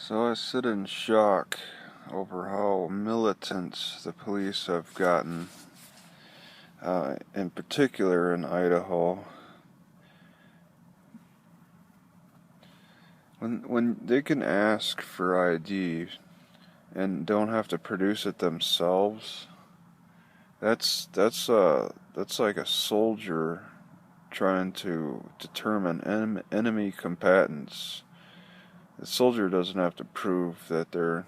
So I sit in shock over how militant the police have gotten, in particular in Idaho. When they can ask for ID and don't have to produce it themselves, that's like a soldier trying to determine enemy combatants. The soldier doesn't have to prove that they're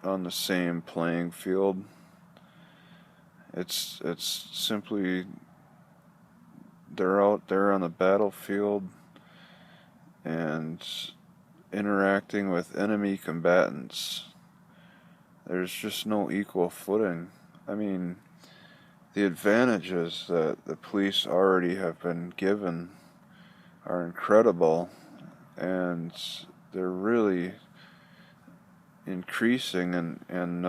on the same playing field. It's simply they're out there on the battlefield and interacting with enemy combatants. There's just no equal footing. I mean, the advantages that the police already have been given are incredible, and they're really increasing in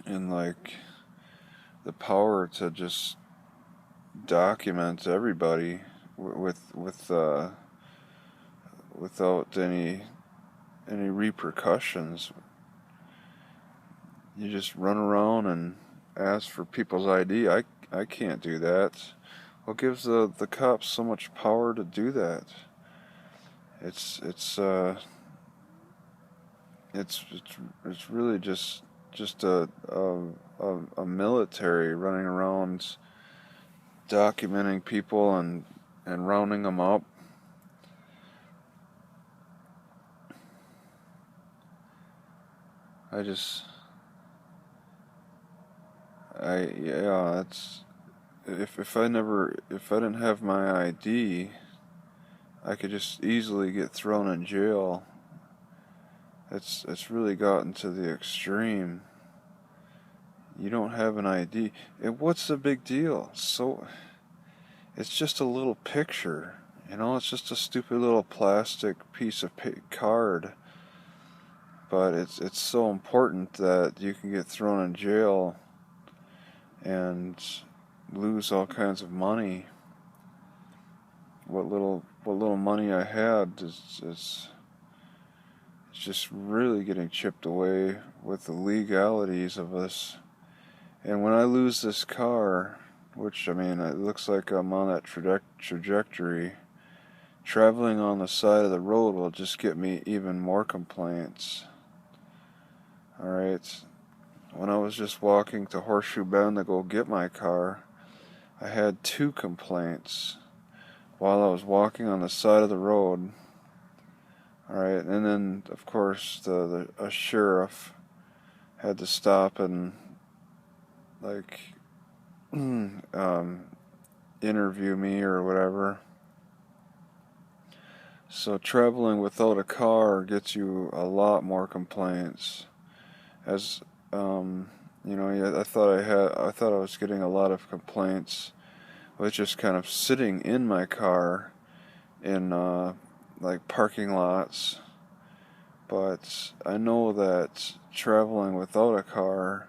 like the power to just document everybody without any repercussions. You just run around and ask for people's ID. I can't do that. What gives the cops so much power to do that? It's really just a military running around documenting people and rounding them up. It's if I didn't have my ID, I could just easily get thrown in jail. It's really gotten to the extreme. You don't have an ID. What's the big deal? So it's just a little picture, it's just a stupid little plastic piece of card. But it's so important that you can get thrown in jail and lose all kinds of money. What little money I had is just really getting chipped away with the legalities of this. And when I lose this car, which, it looks like I'm on that trajectory, traveling on the side of the road will just get me even more complaints. Alright, when I was just walking to Horseshoe Bend to go get my car, I had 2 complaints while I was walking on the side of the road. Alright, and then, of course, a sheriff had to stop and, interview me or whatever. So traveling without a car gets you a lot more complaints. As, I thought I was getting a lot of complaints with just kind of sitting in my car in, parking lots, but I know that traveling without a car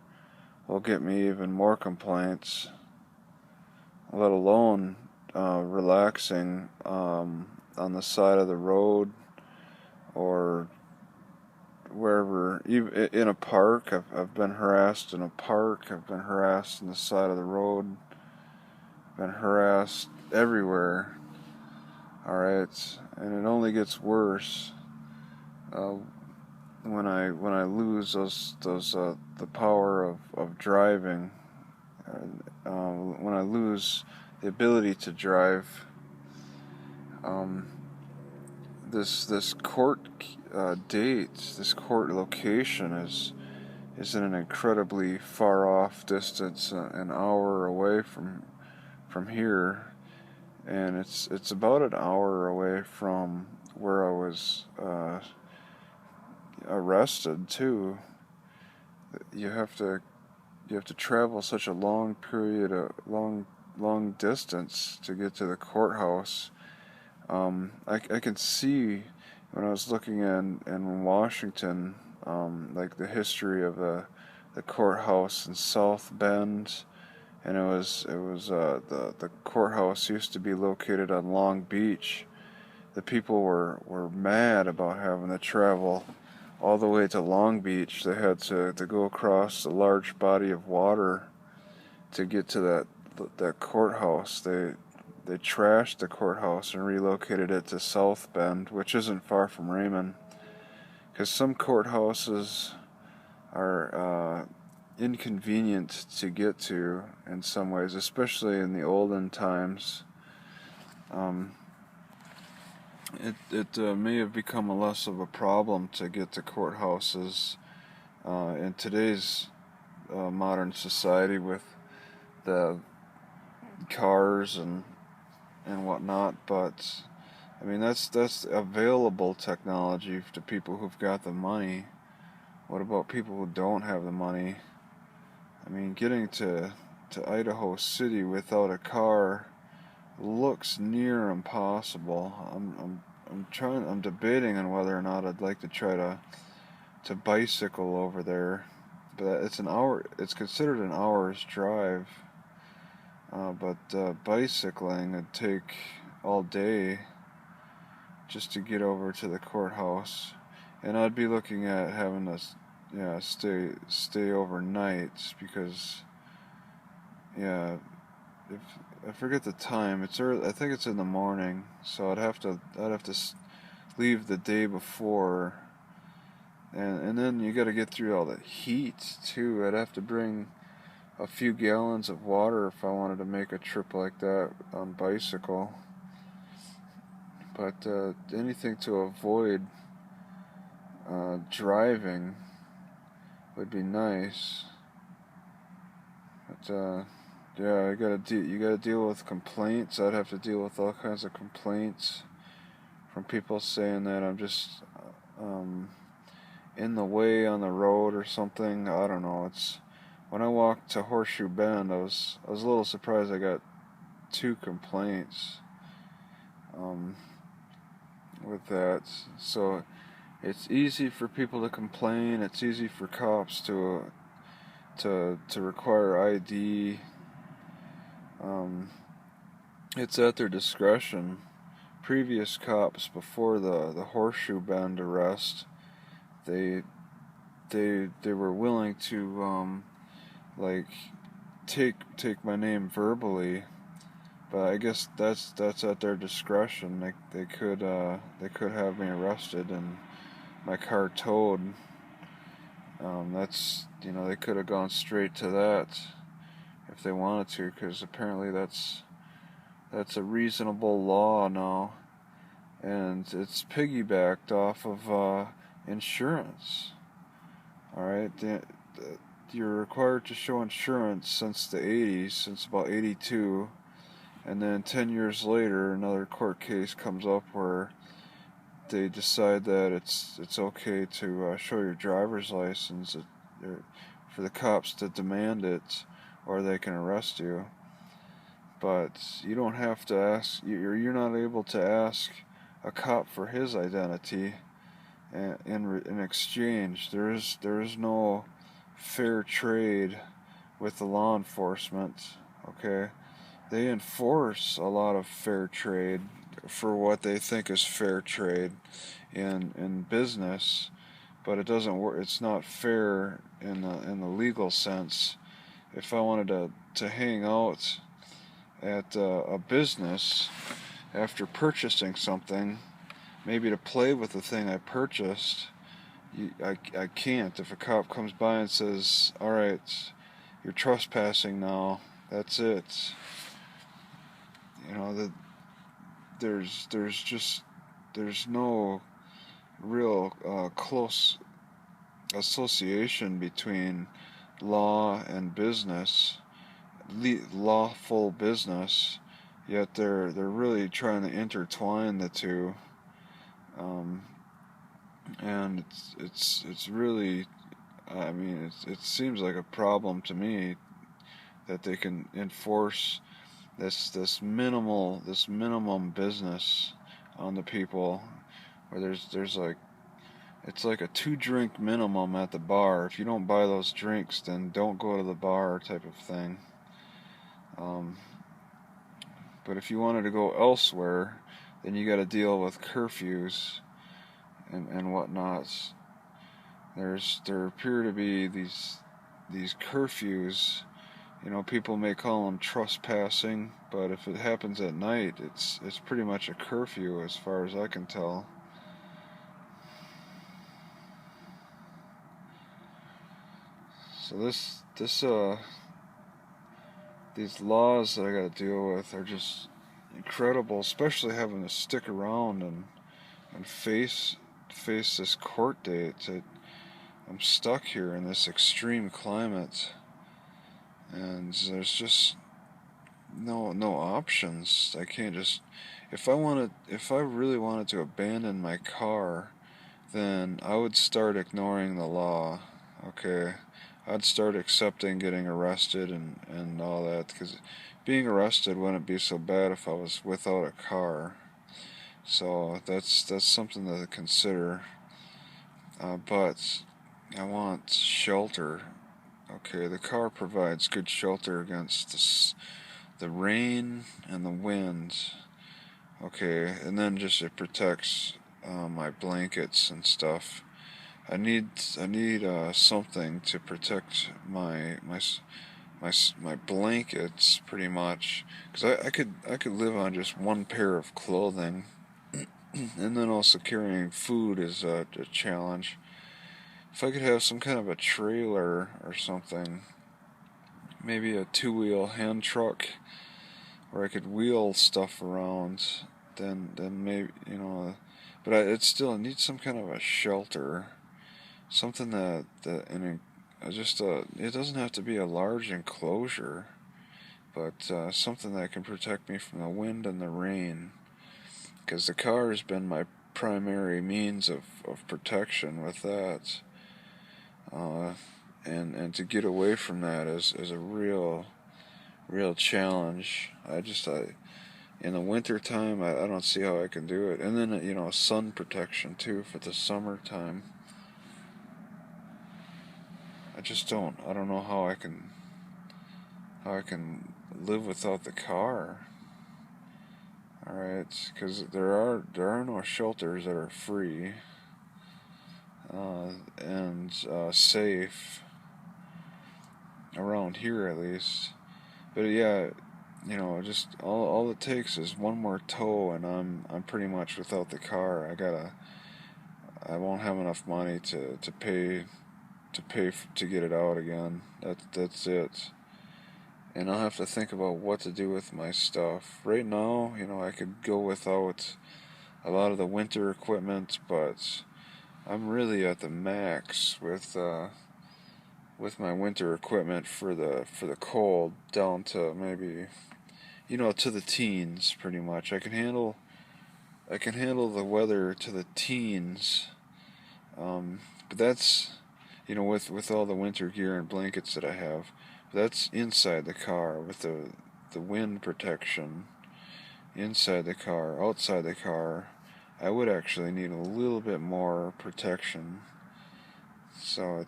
will get me even more complaints, let alone relaxing on the side of the road or wherever, even in a park. I've been harassed in a park, I've been harassed on the side of the road, I've been harassed everywhere. Alright, and it only gets worse when I lose the power of driving, when I lose the ability to drive. This court date, this court location is in an incredibly far off distance, an hour away from here. And it's about an hour away from where I was arrested too. You have to travel such a long period, long distance to get to the courthouse. I can see when I was looking in Washington, the history of the courthouse in South Bend. And the courthouse used to be located on Long Beach, the people were mad about having to travel all the way to Long Beach. They had to go across a large body of water to get to that courthouse. They trashed the courthouse and relocated it to South Bend, which isn't far from Raymond, because some courthouses are inconvenient to get to in some ways, especially in the olden times. It may have become less of a problem to get to courthouses in today's modern society with the cars and whatnot, but I mean that's available technology to people who've got the money. What about people who don't have the money? I mean, getting to Idaho City without a car looks near impossible. I'm debating on whether or not I'd like to try to bicycle over there, but it's considered an hour's drive. But bicycling would take all day just to get over to the courthouse, and I'd be looking at having to stay overnight, because if I forget the time, it's early, I think it's in the morning, so I'd have to leave the day before, and then you got to get through all the heat too. I'd have to bring a few gallons of water if I wanted to make a trip like that on bicycle. But anything to avoid driving would be nice. But you gotta deal with complaints. I'd have to deal with all kinds of complaints from people saying that I'm just in the way on the road or something. I don't know. When I walked to Horseshoe Bend, I was a little surprised. I got 2 complaints with that. So it's easy for people to complain. It's easy for cops to require ID. It's at their discretion. Previous cops, before the Horseshoe Bend arrest, they were willing to take my name verbally, but I guess that's at their discretion. They could have me arrested and my car towed. They could have gone straight to that if they wanted to, because apparently that's a reasonable law now, and it's piggybacked off of insurance. All right, you're required to show insurance since the 80s, since about 82, and then 10 years later, another court case comes up where they decide that it's okay to show your driver's license for the cops to demand it, or they can arrest you. But you don't have to ask. You're not able to ask a cop for his identity in exchange. There is no fair trade with the law enforcement. Okay, they enforce a lot of fair trade for what they think is fair trade in business, but it doesn't work. It's not fair in the legal sense. If I wanted to hang out at a business after purchasing something, maybe to play with the thing I purchased, I can't. If a cop comes by and says, "All right, you're trespassing now," that's it. There's no real close association between law and business, lawful business, yet they're really trying to intertwine the two, and it's really, I mean, it seems like a problem to me that they can enforce this minimum business on the people, where there's like, it's like a 2-drink minimum at the bar. If you don't buy those drinks, then don't go to the bar, type of thing. But if you wanted to go elsewhere, then you got to deal with curfews and whatnot. There appear to be these curfews. You know, people may call them trespassing, but if it happens at night, it's pretty much a curfew as far as I can tell. So these laws that I got to deal with are just incredible, especially having to stick around and face this court date. I'm stuck here in this extreme climate, and there's just no options. I can't just if I really wanted to abandon my car, then I would start ignoring the law. Okay, I'd start accepting getting arrested and all that, because being arrested wouldn't be so bad if I was without a car. So that's something to consider. But I want shelter. Okay, the car provides good shelter against the rain and the wind. Okay, and then just it protects my blankets and stuff. I need something to protect my blankets, pretty much, because I could live on just one pair of clothing, and then also carrying food is a challenge. If I could have some kind of a trailer or something, maybe a 2-wheel hand truck where I could wheel stuff around, then maybe, you know, but it still needs some kind of a shelter, something that it doesn't have to be a large enclosure, but something that can protect me from the wind and the rain, because the car has been my primary means of protection with that, and to get away from that is a real challenge. In the winter time, I don't see how I can do it. And then, you know, sun protection too for the summertime. I don't know how I can live without the car. All right, because there are no shelters that are free and safe around here, at least. But yeah, you know, just all it takes is one more tow, and I'm pretty much without the car. I won't have enough money to pay to get it out again. That's it. And I'll have to think about what to do with my stuff. Right now, you know, I could go without a lot of the winter equipment, but I'm really at the max with my winter equipment for the cold, down to maybe, you know, to the teens, pretty much. I can handle the weather to the teens, but that's, you know, with all the winter gear and blankets that I have. That's inside the car with the wind protection inside the car. Outside the car, I would actually need a little bit more protection. So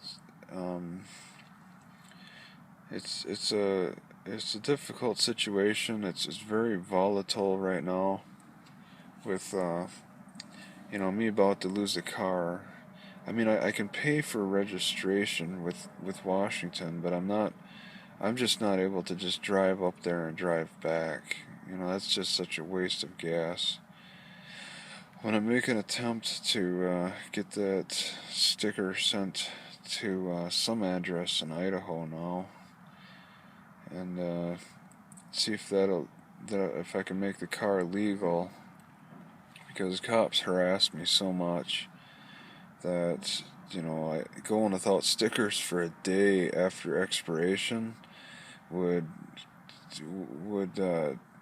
it's a difficult situation. It's very volatile right now with you know, me about to lose a car. I mean, I can pay for registration with Washington, but I'm just not able to just drive up there and drive back. You know, that's just such a waste of gas. When I make an attempt to get that sticker sent to some address in Idaho now, and see if if I can make the car legal, because cops harass me so much that, you know, going without stickers for a day after expiration would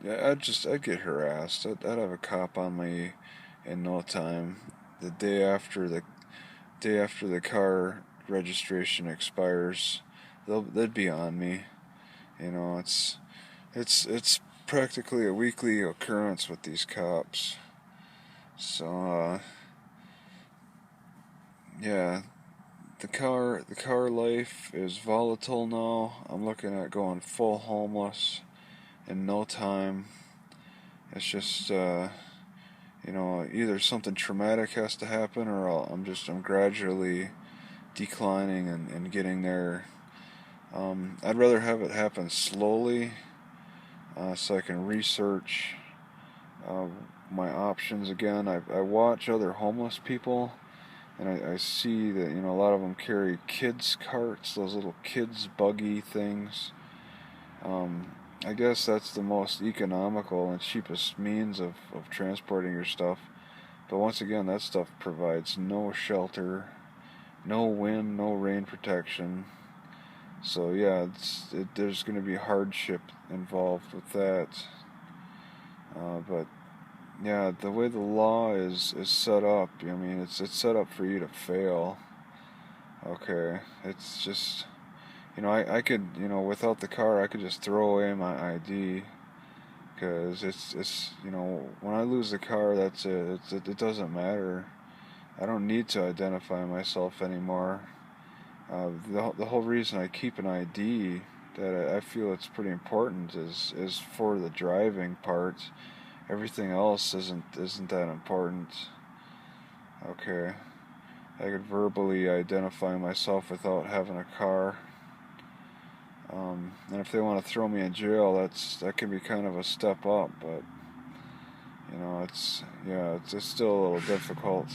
I'd get harassed. I'd have a cop on me in no time. The day after the car registration expires, they'd be on me. You know, it's practically a weekly occurrence with these cops. So yeah, the car life is volatile now. I'm looking at going full homeless in no time. It's just you know, either something traumatic has to happen, or I'm gradually declining and getting there. I'd rather have it happen slowly, so I can research uh, my options again. I watch other homeless people, and I see that, you know, a lot of them carry kids carts, those little kids buggy things. I guess that's the most economical and cheapest means of transporting your stuff. But once again, that stuff provides no shelter, no wind, no rain protection. So yeah, there's going to be hardship involved with that. But yeah, the way the law is set up, I mean, it's set up for you to fail. Okay, it's just, you know, I could, you know, without the car, I could just throw away my ID, because it's you know, when I lose the car, that's it. It doesn't matter. I don't need to identify myself anymore. The whole reason I keep an ID, that I feel it's pretty important, is for the driving part. Everything else isn't that important. Okay, I could verbally identify myself without having a car. And if they want to throw me in jail, that can be kind of a step up, but you know, it's still a little difficult.